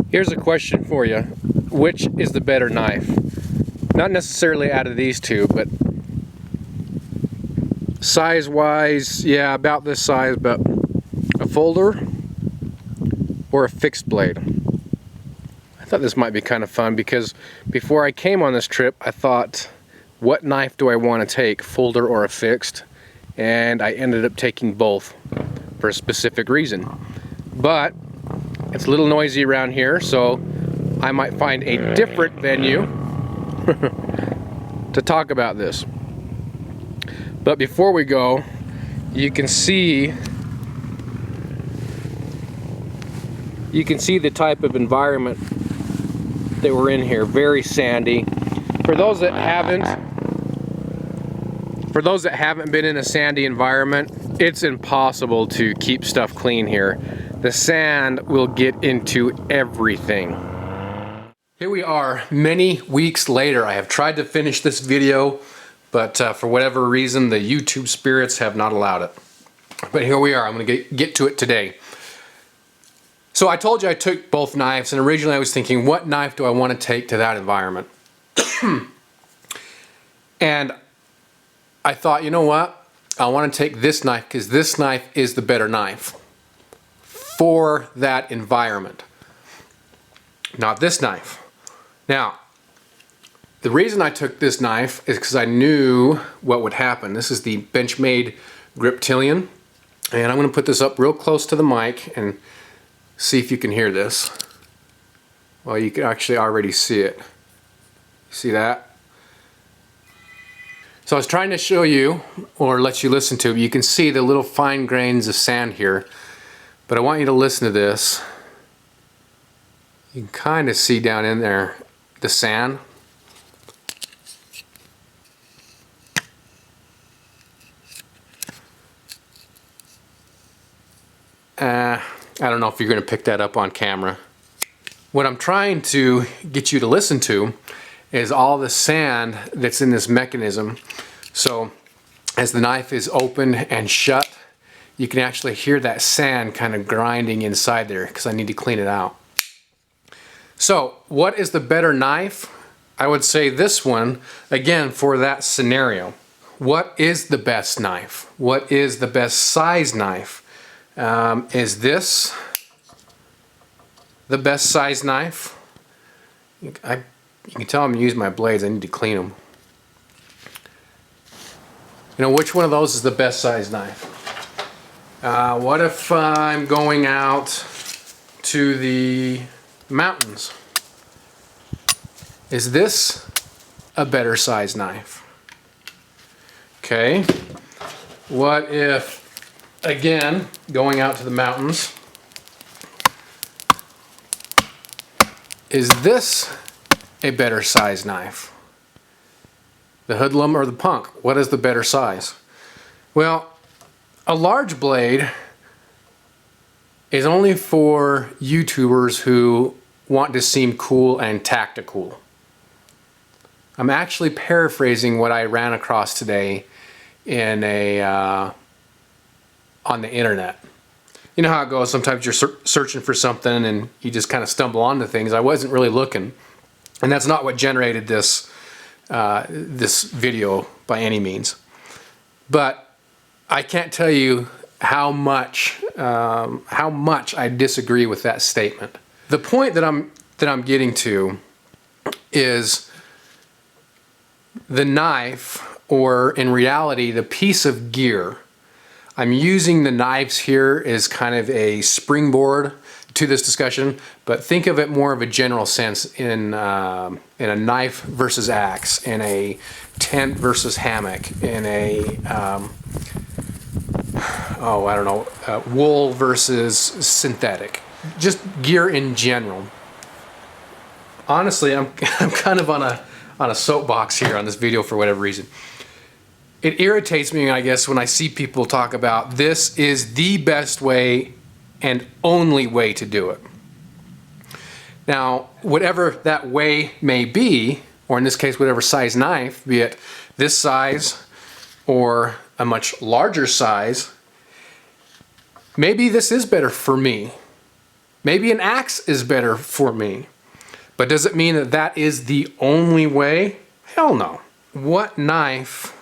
Here's a question for you. Which is the better knife? Not necessarily out of these two, but size-wise, yeah, about this size, but a folder or a fixed blade? I thought this might be kind of fun because before I came on this trip, I thought, what knife do I want to take, folder or a fixed? And I ended up taking both for a specific reason. But it's a little noisy around here, so I might find a different venue to talk about this. But before we go, you can see the type of environment that we're in here. Very sandy. For those that haven't been in a sandy environment, it's impossible to keep stuff clean here. The sand will get into everything. Here we are, many weeks later. I have tried to finish this video, but for whatever reason, the YouTube spirits have not allowed it. But here we are. I'm going to get to it today. So I told you I took both knives, and originally I was thinking, what knife do I want to take to that environment? And I thought, you know what? I want to take this knife because this knife is the better knife for that environment. Not this knife. Now, the reason I took this knife is because I knew what would happen. This is the Benchmade Griptilian, and I'm going to put this up real close to the mic and see if you can hear this. Well, you can actually already see it. See that? So I was trying to show you, or let you listen to it. You can see the little fine grains of sand here, but I want you to listen to this. You can kind of see down in there the sand. I don't know if you're going to pick that up on camera. What I'm trying to get you to listen to is all the sand that's in this mechanism. So as the knife is open and shut, you can actually hear that sand kind of grinding inside there because I need to clean it out. So what is the better knife? I would say this one, again, for that scenario. What is the best knife? What is the best size knife? Is this the best size knife? You can tell I'm using my blades. I need to clean them. You know, which one of those is the best size knife? What if I'm going out to the mountains? Is this a better size knife? Okay. What if, again, going out to the mountains, is this a better size knife? The hoodlum or the punk? What is the better size? Well, a large blade is only for YouTubers who want to seem cool and tactical. I'm actually paraphrasing what I ran across today in on the internet. You know how it goes, sometimes you're searching for something and you just kind of stumble onto things. I wasn't really looking, and that's not what generated this this video by any means. But I can't tell you how much I disagree with that statement. The point that I'm getting to is the knife, or in reality the piece of gear. I'm using the knives here as kind of a springboard to this discussion, but think of it more of a general sense in a knife versus axe, in a tent versus hammock, in a I don't know, wool versus synthetic. Just gear in general. Honestly, I'm kind of on a soapbox here on this video for whatever reason. It irritates me, I guess, when I see people talk about this is the best way and only way to do it. Now, whatever that way may be, or in this case, whatever size knife, be it this size or a much larger size, maybe this is better for me. Maybe an axe is better for me. But does it mean that that is the only way? Hell no. What knife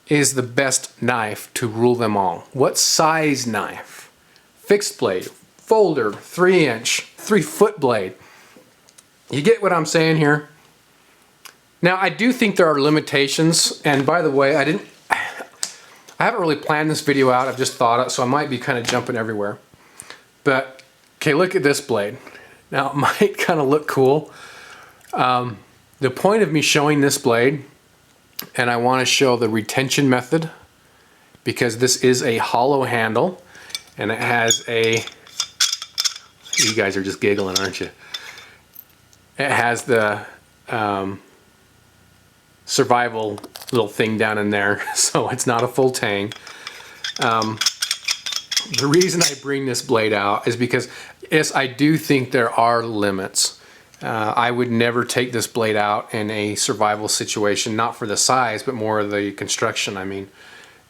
is the best knife to rule them all? What size knife? Fixed blade, folder, 3-inch, 3-foot blade. You get what I'm saying here? Now, I do think there are limitations, and by the way, I haven't really planned this video out, I've just thought it, so I might be kind of jumping everywhere. But, okay, look at this blade. Now, it might kind of look cool. The point of me showing this blade, and I want to show the retention method, because this is a hollow handle, and it has a, you guys are just giggling, aren't you? It has the survival little thing down in there, so it's not a full tang. The reason I bring this blade out is because, yes, I do think there are limits. I would never take this blade out in a survival situation, not for the size, but more the construction. I mean,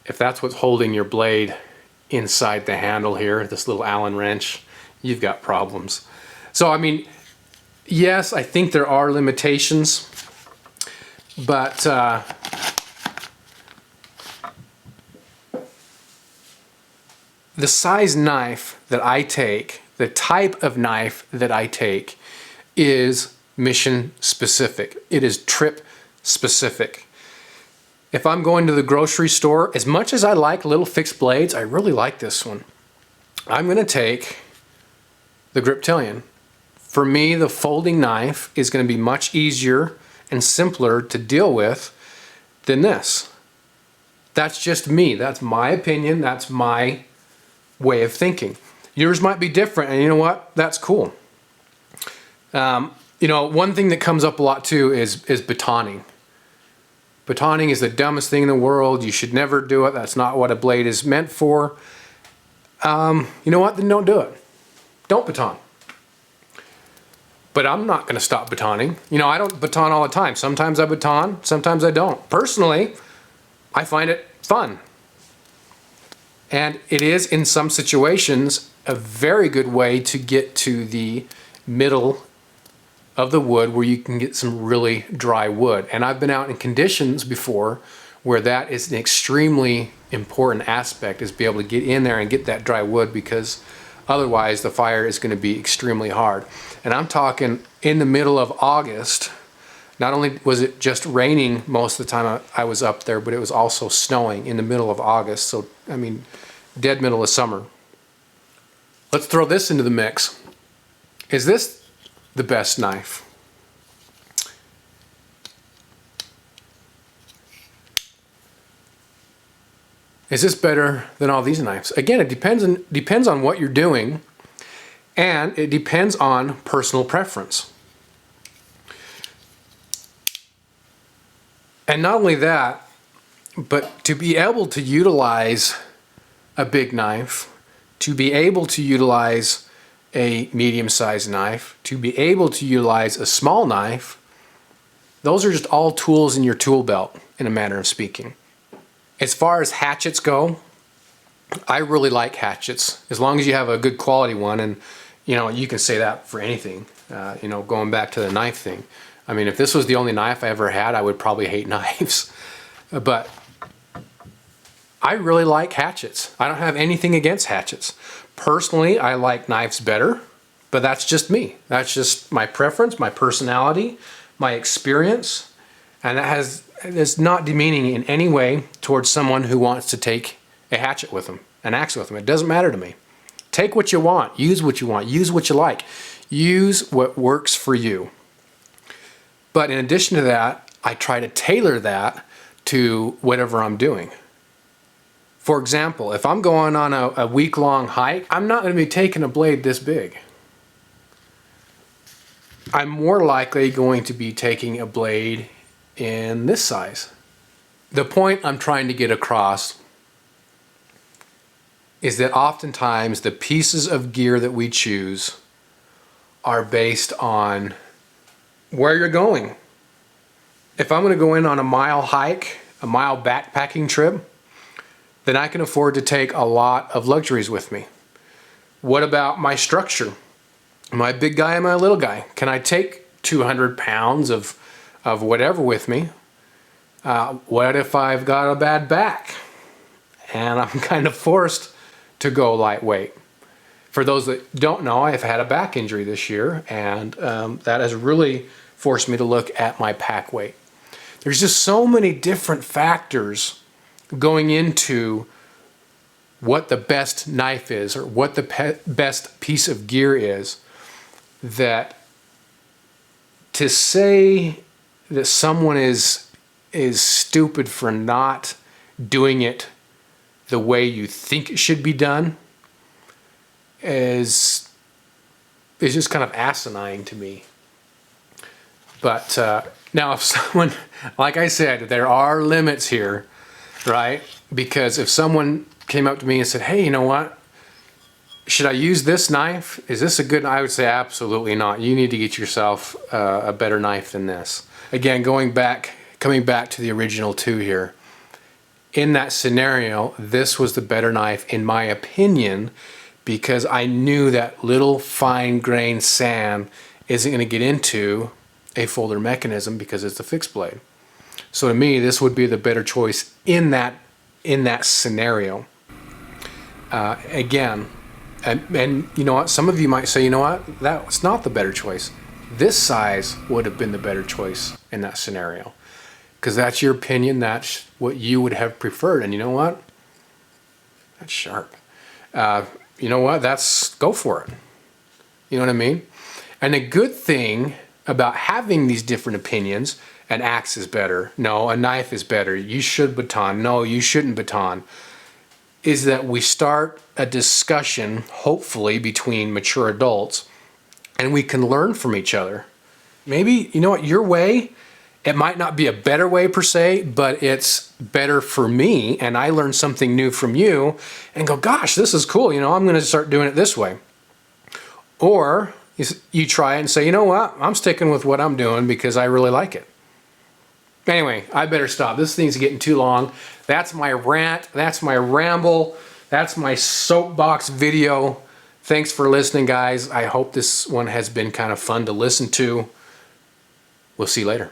if that's what's holding your blade inside the handle here, this little Allen wrench, you've got problems. So, I mean, yes, I think there are limitations, but the size knife that I take, the type of knife that I take, is mission specific. It is trip specific. If I'm going to the grocery store, as much as I like little fixed blades, I really like this one. I'm going to take the Griptilian. For me, the folding knife is going to be much easier and simpler to deal with than this. That's just me. That's my opinion. That's my way of thinking. Yours might be different, and you know what? That's cool. You know, one thing that comes up a lot too is batoning. Batoning is the dumbest thing in the world. You should never do it. That's not what a blade is meant for. You know what? Then don't do it. Don't baton. But I'm not going to stop batoning. You know, I don't baton all the time. Sometimes I baton, sometimes I don't. Personally, I find it fun. And it is, in some situations, a very good way to get to the middle of the wood where you can get some really dry wood. And I've been out in conditions before where that is an extremely important aspect, is be able to get in there and get that dry wood, because otherwise the fire is going to be extremely hard. And I'm talking in the middle of August. Not only was it just raining most of the time I was up there, but it was also snowing in the middle of August. So, I mean, dead middle of summer. Let's throw this into the mix. Is this the best knife? Is this better than all these knives? Again, it depends on what you're doing, and it depends on personal preference. And not only that, but to be able to utilize a big knife, to be able to utilize a medium-sized knife, to be able to utilize a small knife, those are just all tools in your tool belt, in a manner of speaking. As far as hatchets go, I really like hatchets, as long as you have a good quality one. And you know, you can say that for anything. You know, going back to the knife thing. I mean, if this was the only knife I ever had, I would probably hate knives. But I really like hatchets. I don't have anything against hatchets. Personally, I like knives better, but that's just me. That's just my preference, my personality, my experience, and it's not demeaning in any way towards someone who wants to take a hatchet with them, an axe with them. It doesn't matter to me. Take what you want, use what you want, use what you like. Use what works for you. But in addition to that, I try to tailor that to whatever I'm doing. For example, if I'm going on a week-long hike, I'm not going to be taking a blade this big. I'm more likely going to be taking a blade in this size. The point I'm trying to get across is that oftentimes the pieces of gear that we choose are based on where you're going. If I'm going to go in on a mile hike, a mile backpacking trip, then I can afford to take a lot of luxuries with me. What about my structure? my big guy and my little guy. Can I take 200 pounds of whatever with me? What if I've got a bad back and I'm kind of forced to go lightweight? For those that don't know, I've had a back injury this year, and that has really forced me to look at my pack weight. There's just so many different factors going into what the best knife is or what the best piece of gear is, that to say that someone is stupid for not doing it the way you think it should be done is just kind of asinine to me. But now if someone, like I said, there are limits here, right? Because if someone came up to me and said, hey, you know what? Should I use this knife? Is this a good knife? I would say absolutely not. You need to get yourself a better knife than this. Again, coming back to the original two here. In that scenario, this was the better knife in my opinion, because I knew that little fine grain sand isn't going to get into a folder mechanism because it's a fixed blade. So to me, this would be the better choice in that scenario. Again, and you know what? Some of you might say, you know what? That's not the better choice. This size would have been the better choice in that scenario, because that's your opinion. That's what you would have preferred. And you know what? That's sharp. You know what? Go for it. You know what I mean? And a good thing about having these different opinions, an axe is better, no, a knife is better, you should baton, no, you shouldn't baton, is that we start a discussion, hopefully, between mature adults, and we can learn from each other. Maybe, you know what, your way, it might not be a better way per se, but it's better for me, and I learn something new from you, and go, gosh, this is cool, you know, I'm going to start doing it this way. Or you try it and say, you know what, I'm sticking with what I'm doing because I really like it. Anyway, I better stop. This thing's getting too long. That's my rant. That's my ramble. That's my soapbox video. Thanks for listening, guys. I hope this one has been kind of fun to listen to. We'll see you later.